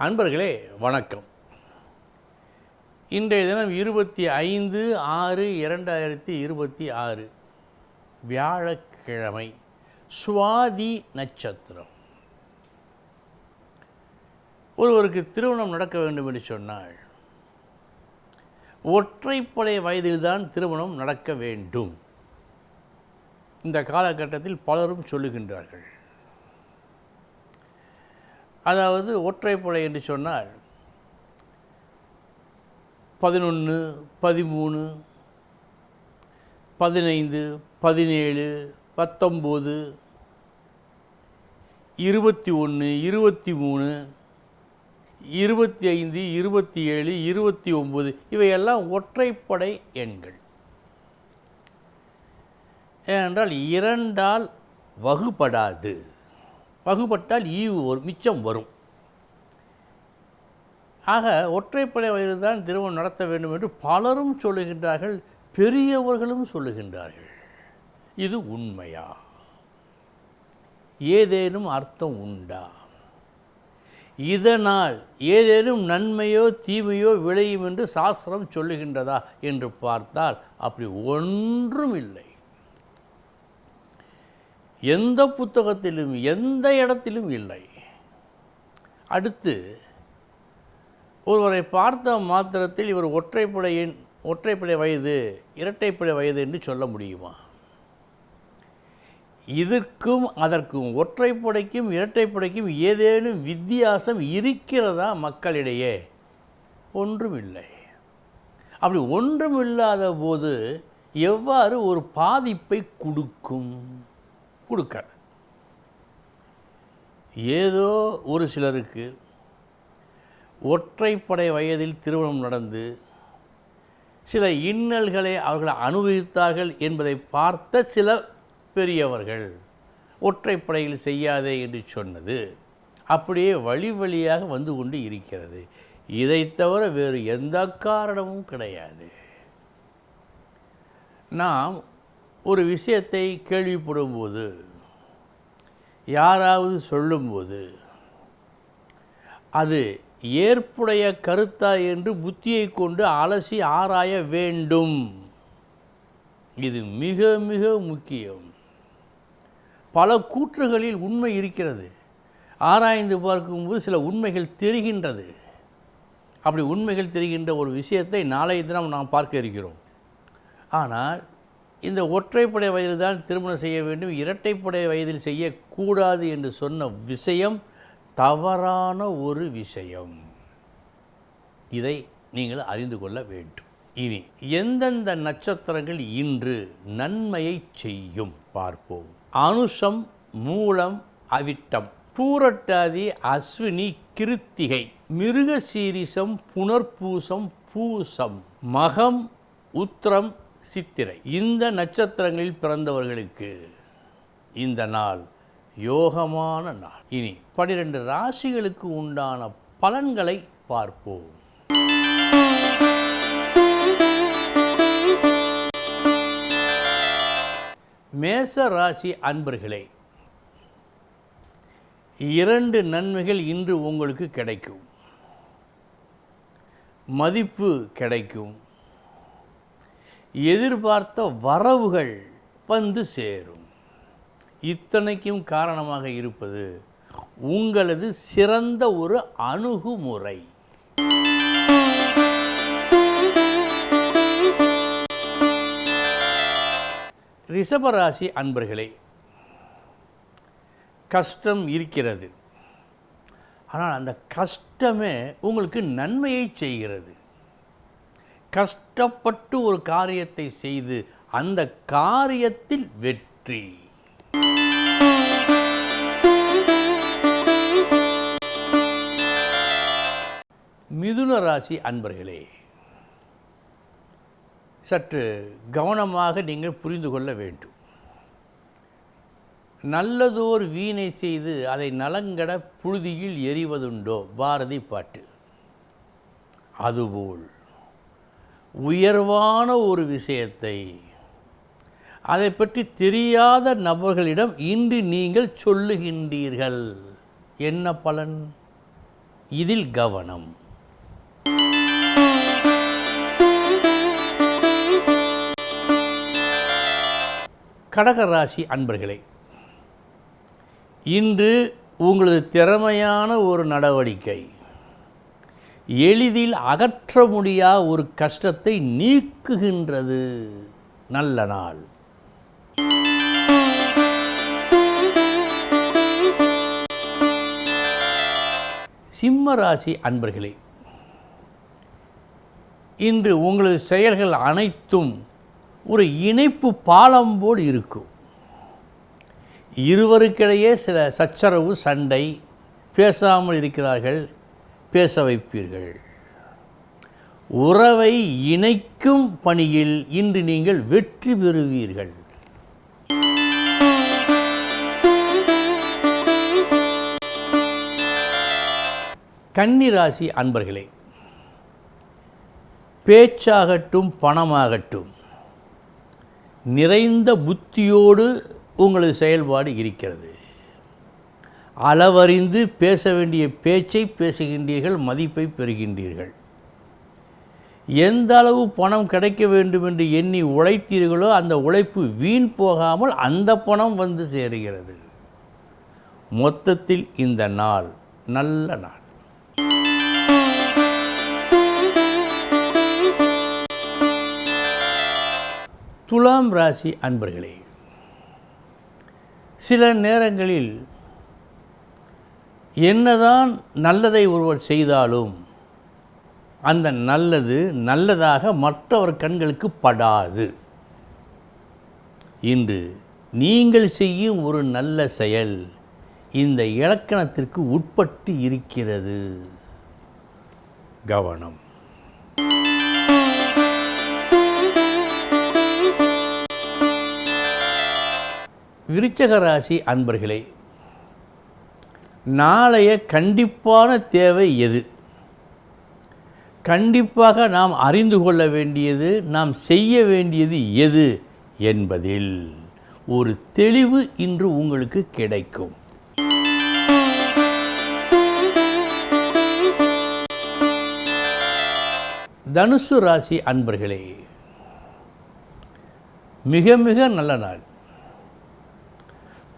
அன்பர்களே வணக்கம். இன்றைய தினம் 25/6/2026 வியாழக்கிழமை, சுவாதி நட்சத்திரம். ஒருவருக்கு திருமணம் நடக்க வேண்டும் என்று சொன்னால் ஒற்றைப்படை வயதில்தான் திருமணம் நடக்க வேண்டும். இந்த காலகட்டத்தில் பலரும் சொல்லுகின்றார்கள். அதாவது ஒற்றைப்படை என்று சொன்னால் 11, 13, 15, 17, 19, 21, 23, 25, 27, 29 இவையெல்லாம் ஒற்றைப்படை எண்கள். ஏனென்றால் 2ஆல் வகுப்படாது. வகுப்பட்டால் ஈவு ஒரு மிச்சம் வரும். ஆக ஒற்றைப்படை வயதில் தான் திருமணம் நடத்த வேண்டும் என்று பலரும் சொல்லுகின்றார்கள், பெரியவர்களும் சொல்லுகின்றார்கள். இது உண்மையா? ஏதேனும் அர்த்தம் உண்டா? இதனால் ஏதேனும் நன்மையோ தீமையோ விளையும் என்று சாஸ்திரம் சொல்லுகின்றதா என்று பார்த்தால் அப்படி ஒன்றும் இல்லை. எந்த புத்தகத்திலும் எந்த இடத்திலும் இல்லை. அடுத்து, ஒருவரை பார்த்த மாத்திரத்தில் இவர் ஒற்றைப்படை வயது, இரட்டைப்படை வயது என்று சொல்ல முடியுமா? இதற்கும் அதற்கும், ஒற்றைப்படைக்கும் இரட்டைப்படைக்கும் ஏதேனும் வித்தியாசம் இருக்கிறதா மக்களிடையே? ஒன்றுமில்லை. அப்படி ஒன்றுமில்லாத போது எவ்வாறு ஒரு பாதிப்பை கொடுக்காது. ஏதோ ஒரு சிலருக்கு ஒற்றைப்படை வயதில் திருமணம் நடந்து சில இன்னல்களை அவர்கள் அனுபவித்தார்கள் என்பதை பார்த்த சில பெரியவர்கள் ஒற்றைப்படையில் செய்யாதே என்று சொன்னது அப்படியே வழி வழியாக வந்து கொண்டு இருக்கிறது. இதை தவிர வேறு எந்த காரணமும் கிடையாது. நாம் ஒரு விஷயத்தை கேள்விப்படும்போது, யாராவது சொல்லும்போது அது ஏற்புடைய கருத்தா என்று புத்தியை கொண்டு அலசி ஆராய வேண்டும். இது மிக மிக முக்கியம். பல கூற்றுகளில் உண்மை இருக்கிறது. ஆராய்ந்து பார்க்கும்போது சில உண்மைகள் தெரிகின்றது. அப்படி உண்மைகள் தெரிகின்ற ஒரு விஷயத்தை நாளைய தினம் நாம் பார்க்க இருக்கிறோம். ஆனால் இந்த ஒற்றைப்படை வயதில் தான் திருமணம் செய்ய வேண்டும், இரட்டைப்படை வயதில் செய்யக்கூடாது என்று சொன்ன விஷயம் தவறான ஒரு விஷயம். இதை நீங்கள் அறிந்து கொள்ள வேண்டும். இனி எந்தெந்த நட்சத்திரங்கள் இன்று நன்மையை செய்யும் பார்ப்போம். அனுஷம், மூலம், அவிட்டம், பூரட்டாதி, அஸ்வினி, கிருத்திகை, மிருகசீரிசம், புனர்பூசம், பூசம், மகம், உத்திரம், சித்திரை. இந்த நட்சத்திரங்களில் பிறந்தவர்களுக்கு இந்த நாள் யோகமான நாள். இனி 12 ராசிகளுக்கு உண்டான பலன்களை பார்ப்போம். மேச ராசி அன்பர்களே, 2 நன்மைகள் இன்று உங்களுக்கு கிடைக்கும். மதிப்பு கிடைக்கும். எதிர்பார்த்த வரவுகள் வந்து சேரும். இத்தனைக்கும் காரணமாக இருப்பது உங்களது சிறந்த ஒரு அணுகுமுறை. ரிஷபராசி அன்பர்களே, கஷ்டம் இருக்கிறது. ஆனால் அந்த கஷ்டமே உங்களுக்கு நன்மையை செய்கிறது. கஷ்டப்பட்டு ஒரு காரியத்தை செய்து அந்த காரியத்தில் வெற்றி. மிதுன ராசி அன்பர்களே, சற்று கவனமாக நீங்கள் புரிந்து கொள்ள வேண்டும். நல்லதோர் வீணை செய்து அதை நலங்கட புழுதியில் எறிவதுண்டோ, பாரதி பாட்டு. அதுபோல் உயர்வான ஒரு விஷயத்தை அதை பற்றி தெரியாத நபர்களிடம் இன்று நீங்கள் சொல்லுகின்றீர்கள். என்ன பலன்? இதில் கவனம். கடகராசி அன்பர்களே, இன்று உங்களது திறமையான ஒரு நடவடிக்கை எளிதில் அகற்ற முடியாத ஒரு கஷ்டத்தை நீக்குகின்றது. நல்ல நாள். சிம்ம ராசி அன்பர்களே, இன்று உங்களது செயல்கள் அனைத்தும் ஒரு இணைப்பு பாலம் போல் இருக்கும். இருவருக்கிடையே சில சச்சரவு, சண்டை, பேசாமல் இருக்கிறார்கள், பேச வைப்பீர்கள். உறவை இணைக்கும் பணியில் இன்று நீங்கள் வெற்றி பெறுவீர்கள். கன்னிராசி அன்பர்களே, பேச்சாகட்டும் பணமாகட்டும் நிறைந்த புத்தியோடு உங்களது செயல்பாடு இருக்கிறது. அளவறிந்து பேச வேண்டிய பேச்சை பேசுகின்றீர்கள், மதிப்பை பெறுகின்றீர்கள். எந்த அளவு பணம் கிடைக்க வேண்டும் என்று எண்ணி உழைத்தீர்களோ அந்த உழைப்பு வீண் போகாமல் அந்த பணம் வந்து சேருகிறது. மொத்தத்தில் இந்த நாள் நல்ல நாள். துலாம் ராசி அன்பர்களே, சில நேரங்களில் என்னதான் நல்லதை ஒருவர் செய்தாலும் அந்த நல்லது நல்லதாக மற்றவர் கண்களுக்கு படாது. இன்று நீங்கள் செய்யும் ஒரு நல்ல செயல் இந்த இலக்கணத்திற்கு உட்பட்டு இருக்கிறது. கவனம். விருச்சிக ராசி அன்பர்களே, நாளைய கண்டிப்பான தேவை எது? கண்டிப்பாக நாம் அறிந்து கொள்ள வேண்டியது, நாம் செய்ய வேண்டியது எது என்பதில் ஒரு தெளிவு இன்று உங்களுக்கு கிடைக்கும். தனுசு ராசி அன்பர்களே, மிக மிக நல்ல நாள்.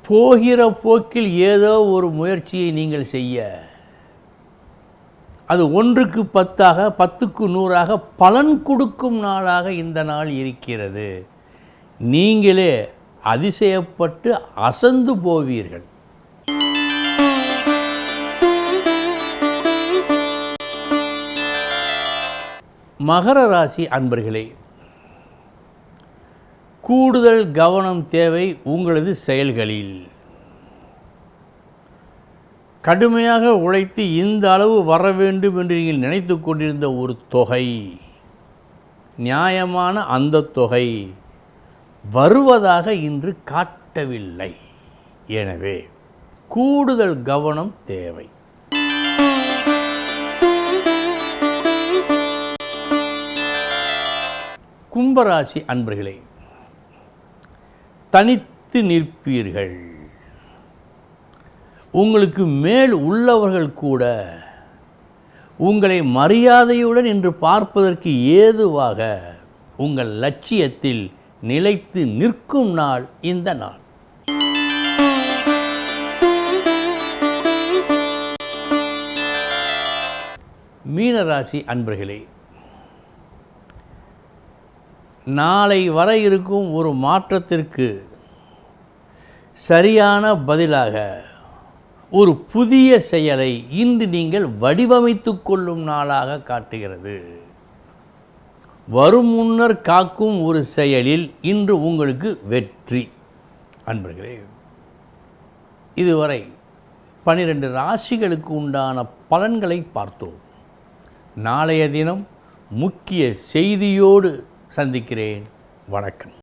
போகிற போக்கில் ஏதோ ஒரு முயற்சியை நீங்கள் செய்ய, அது 1க்கு 10ஆக 10க்கு 100ஆக பலன் கொடுக்கும் நாளாக இந்த நாள் இருக்கிறது. நீங்களே அதிசயப்பட்டு அசந்து போவீர்கள். மகர ராசி அன்பர்களே, கூடுதல் கவனம் தேவை உங்களது செயல்களில். கடுமையாக உழைத்து இந்த அளவு வர வேண்டும் என்று நீங்கள் நினைத்து கொண்டிருந்த ஒரு தொகை, நியாயமான அந்த தொகை வருவதாக இன்று காட்டவில்லை. எனவே கூடுதல் கவனம் தேவை. கும்பராசி அன்பர்களே, தனித்து நிற்பீர்கள். உங்களுக்கு மேல் உள்ளவர்கள் கூட உங்களை மரியாதையுடன் இன்று பார்ப்பதற்கு ஏதுவாக உங்கள் லட்சியத்தில் நிலைத்து நிற்கும் நாள் இந்த நாள். மீனராசி அன்பர்களே, நாளை வர இருக்கும் ஒரு மாற்றத்திற்கு சரியான பதிலாக ஒரு புதிய செயலை இன்று நீங்கள் வடிவமைத்து கொள்ளும் நாளாக காட்டுகிறது. வரும் முன்னர் காக்கும் ஒரு செயலில் இன்று உங்களுக்கு வெற்றி. அன்பர்களே, இதுவரை 12 ராசிகளுக்கு உண்டான பலன்களை பார்த்தோம். நாளைய தினம் முக்கிய செய்தியோடு சந்திக்கிறேன். வணக்கம்.